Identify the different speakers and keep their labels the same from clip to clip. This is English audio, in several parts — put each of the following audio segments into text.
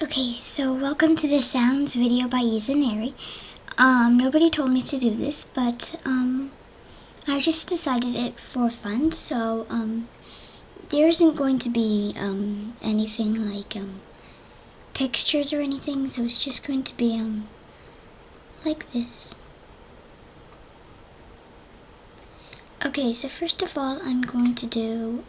Speaker 1: Okay, so welcome to the Sounds video by Izaneri. Nobody told me to do this, but I just decided it for fun, so there isn't going to be anything like pictures or anything, so it's just going to be like this. Okay, so first of all, I'm going to do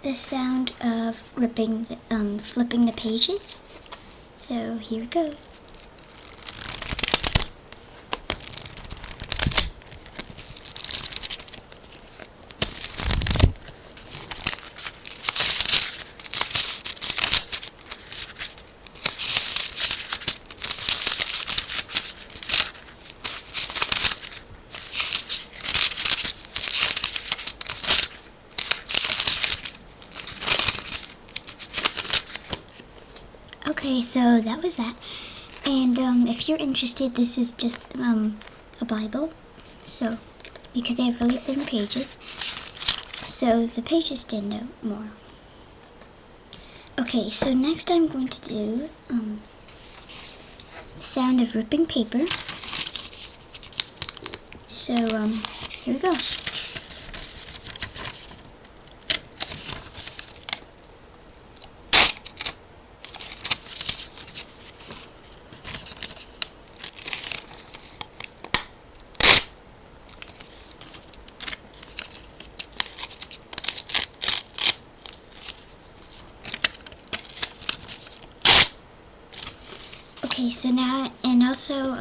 Speaker 1: the sound of flipping the pages. So here it goes. Okay, so that was that. And if you're interested, this is just a Bible. So, because they have really thin pages, so the pages stand out more. Okay, so next I'm going to do the sound of ripping paper. So, here we go. Okay, so now, and also,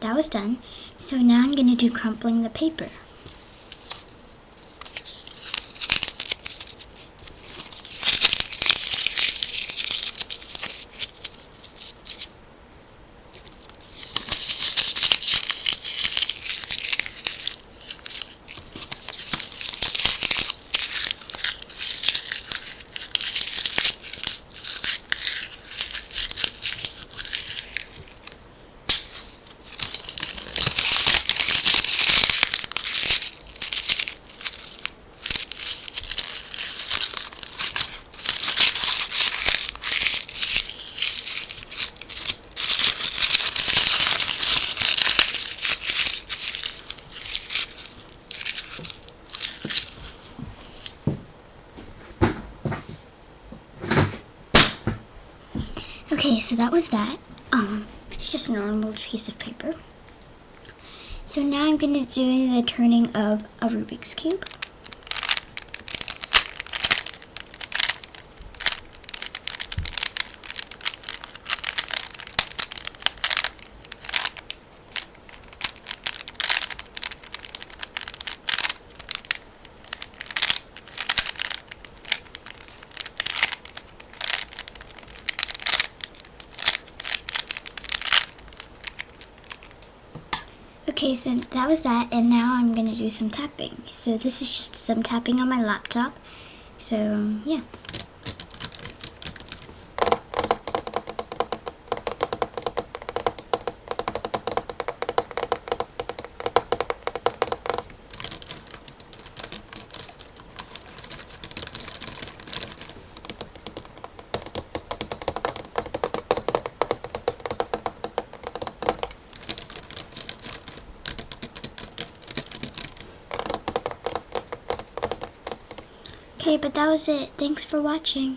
Speaker 1: that was done. So now I'm going to do crumpling the paper. Okay, so that was that. It's just a normal piece of paper. So now I'm going to do the turning of a Rubik's Cube. Okay, so that was that, and now I'm going to do some tapping. So this is just some tapping on my laptop. So, yeah. Okay, but that was it. Thanks for watching.